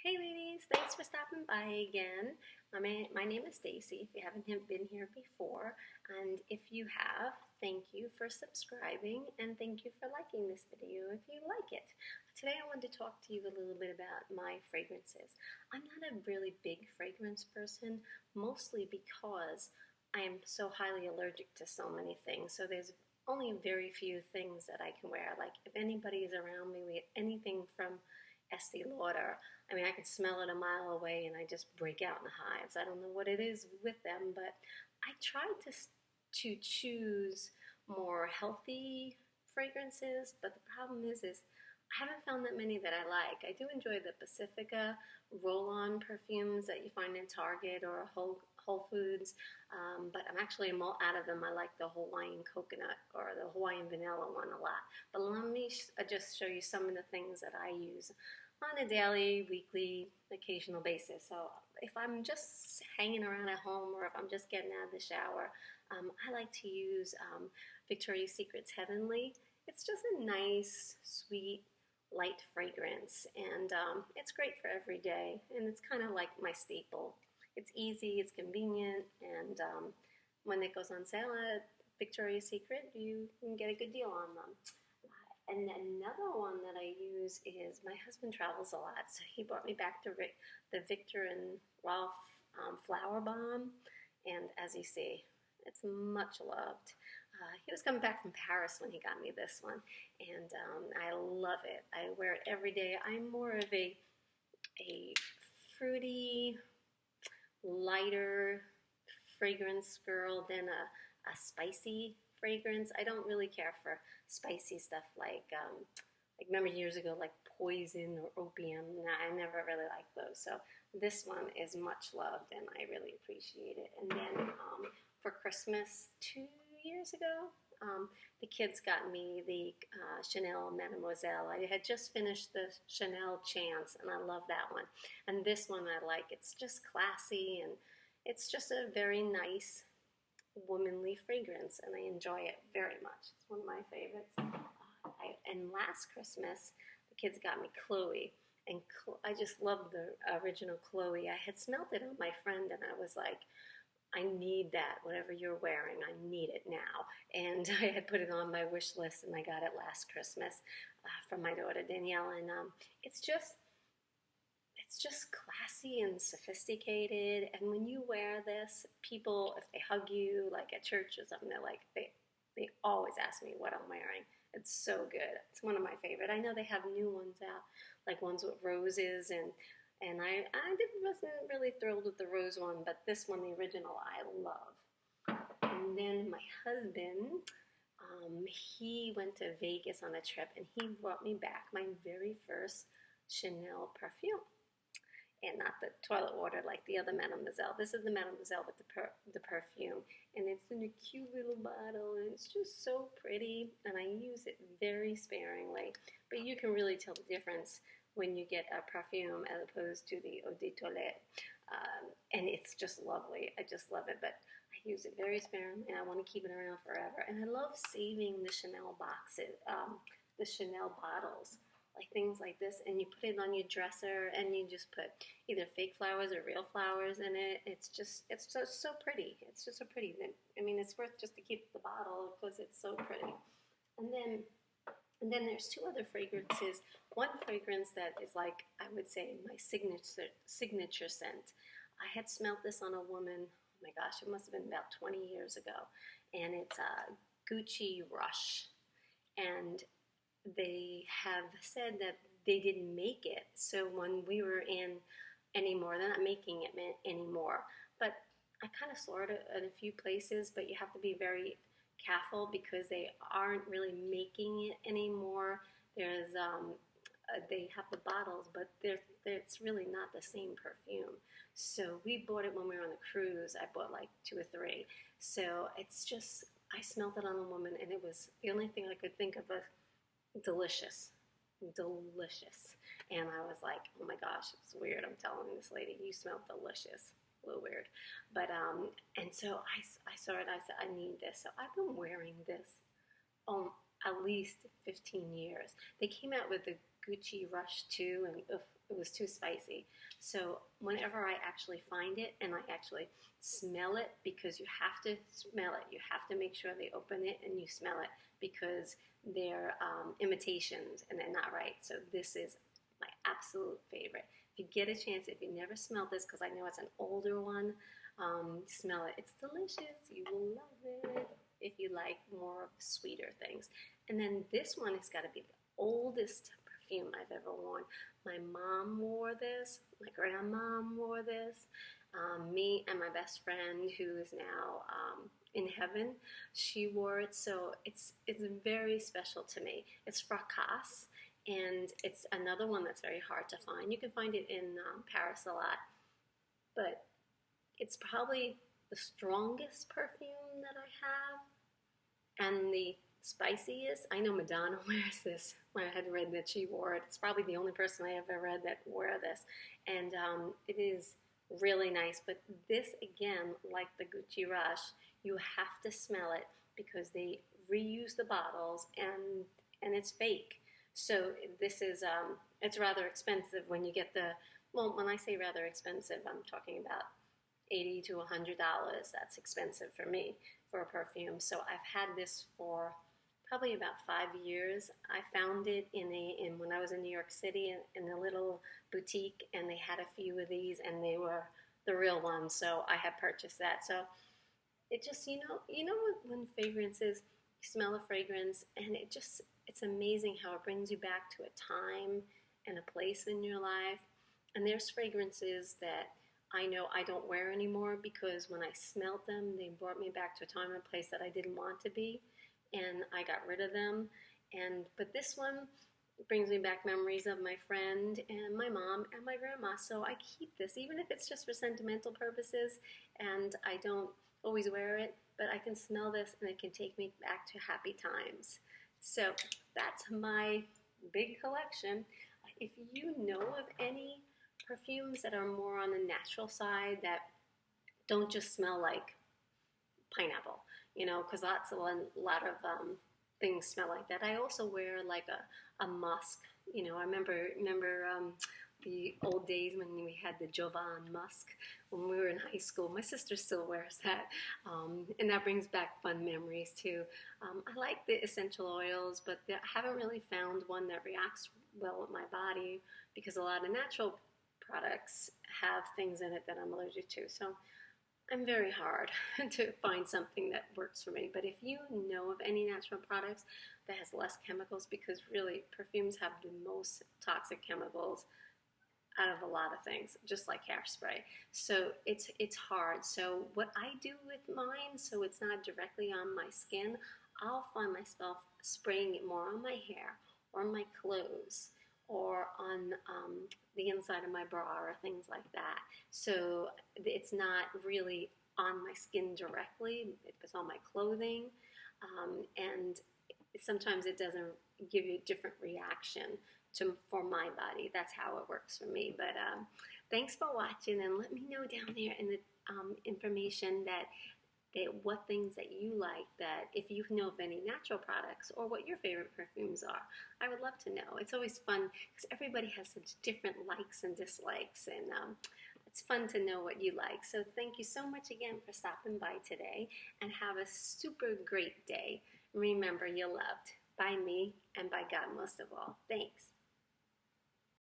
Hey ladies, thanks for stopping by again. My name is Stacy, if you haven't been here before, and if you have, thank you for subscribing and thank you for liking this video if you like it. Today I wanted to talk to you a little bit about my fragrances. I'm not a really big fragrance person, mostly because I am so highly allergic to so many things, so there's only very few things that I can wear. Like if anybody is around me with anything from Estee Lauder, I mean, I can smell it a mile away and I just break out in hives. I don't know what it is with them, but I try to choose more healthy fragrances, but the problem is I haven't found that many that I like. I do enjoy the Pacifica roll-on perfumes that you find in Target or Whole Foods, but I'm actually all out of them. I like the Hawaiian coconut or the Hawaiian vanilla one a lot. But let me just show you some of the things that I use on a daily, weekly, occasional basis. So if I'm just hanging around at home or if I'm just getting out of the shower, I like to use Victoria's Secret's Heavenly. It's just a nice, sweet, light fragrance, and it's great for every day, and it's kind of like my staple. It's easy, it's convenient, and when it goes on sale at Victoria's Secret, you can get a good deal on them. And another one that I use is my husband travels a lot, so he brought me back to the Victor and Rolf Flower Bomb, and as you see, it's much loved. He was coming back from Paris when he got me this one, and I love it. I wear it every day. I'm more of a fruity, lighter fragrance girl than a spicy fragrance. I don't really care for spicy stuff like remember years ago, like Poison or Opium. Nah, I never really liked those. So this one is much loved, and I really appreciate it. And then for Christmas 2 years ago, the kids got me the Chanel Mademoiselle. I had just finished the Chanel Chance, and I love that one. And this one I like. It's just classy, and it's just a very nice, womanly fragrance, and I enjoy it very much. It's one of my favorites. And last Christmas, the kids got me Chloe, and I just love the original Chloe. I had smelled it on my friend, and I was like, I need that. Whatever you're wearing, I need it now. And I had put it on my wish list, and I got it last Christmas from my daughter Danielle. And it's just classy and sophisticated. And when you wear this, people, if they hug you, like at church or something, they always ask me what I'm wearing. It's so good. It's one of my favorite. I know they have new ones out, like ones with roses, and wasn't really thrilled with the rose one, but this one, the original, I love. And then my husband, he went to Vegas on a trip, and he brought me back my very first Chanel perfume. And not the toilet water like the other Mademoiselle. This is the Mademoiselle with the perfume. And it's in a cute little bottle, and it's just so pretty. And I use it very sparingly. But you can really tell the difference when you get a perfume as opposed to the eau de toilette. And it's just lovely. I just love it. But I use it very sparingly, and I want to keep it around forever. And I love saving the Chanel boxes, the Chanel bottles, like things like this, and you put it on your dresser, and you just put either fake flowers or real flowers in it. It's just so pretty. It's just so pretty. I mean, it's worth just to keep the bottle because it's so pretty. And then there's two other fragrances. One fragrance that is like, I would say, my signature scent. I had smelled this on a woman, oh my gosh, it must have been about 20 years ago, and it's a Gucci Rush. And they have said that they didn't make it, so when we were in anymore, they're not making it anymore. But I kind of saw it in a few places, but you have to be very careful because they aren't really making it anymore. There's they have the bottles, but it's really not the same perfume. So we bought it when we were on the cruise. I bought like 2 or 3. So it's just, I smelled it on a woman, and it was the only thing I could think of delicious. And I was like, oh my gosh, it's weird. I'm telling this lady, you smell delicious. A little weird. But, and so I saw it, I said, I need this. So I've been wearing this at least 15 years. They came out with the Gucci Rush 2, and it was too spicy. So whenever I actually find it and I actually smell it, because you have to smell it, you have to make sure they open it and you smell it, because they're imitations and they're not right. So this is my absolute favorite. If you get a chance, if you never smelled this, because I know it's an older one, smell it. It's delicious. You will love it if you like more of sweeter things. And then this one has got to be the oldest perfume I've ever worn. My mom wore this. My grandmom wore this. Me and my best friend, who is now in heaven, she wore it. So it's very special to me. It's Fracasse, and it's another one that's very hard to find. You can find it in Paris a lot, but it's probably the strongest perfume that I have, and the spiciest. I know Madonna wears this. I had read that she wore it. It's probably the only person I ever read that wore this, and it is really nice. But this, again, like the Gucci Rush, you have to smell it because they reuse the bottles, and it's fake. So this is it's rather expensive when you get the, well, when I say rather expensive, I'm talking about $80 to $100. That's expensive for me for a perfume. So I've had this for probably about 5 years. I found it in when I was in New York City in a little boutique, and they had a few of these, and they were the real ones. So I had purchased that. So it just, when fragrances, you smell a fragrance, and it's amazing how it brings you back to a time and a place in your life. And there's fragrances that I know I don't wear anymore because when I smelled them, they brought me back to a time and place that I didn't want to be, and I got rid of them. But this one brings me back memories of my friend and my mom and my grandma. So I keep this, even if it's just for sentimental purposes, and I don't always wear it, but I can smell this and it can take me back to happy times. So that's my big collection. If you know of any perfumes that are more on the natural side that don't just smell like pineapple, because a lot of things smell like that. I also wear like a musk. I remember the old days when we had the Jovan musk when we were in high school. My sister still wears that, and that brings back fun memories too. I like the essential oils, but I haven't really found one that reacts well with my body because a lot of natural products have things in it that I'm allergic to. So I'm very hard to find something that works for me. But if you know of any natural products that has less chemicals, because really perfumes have the most toxic chemicals out of a lot of things, just like hairspray. So it's hard. So what I do with mine, so it's not directly on my skin, I'll find myself spraying it more on my hair or my clothes or on the inside of my bra or things like that. So it's not really on my skin directly. It's on my clothing, and sometimes it doesn't give you a different reaction for my body. That's how it works for me. But thanks for watching, and let me know down there in the information that what things that you like, that if you know of any natural products or what your favorite perfumes are. I would love to know. It's always fun because everybody has such different likes and dislikes, and it's fun to know what you like. So thank you so much again for stopping by today, and have a super great day. Remember, you're loved by me and by God most of all. Thanks.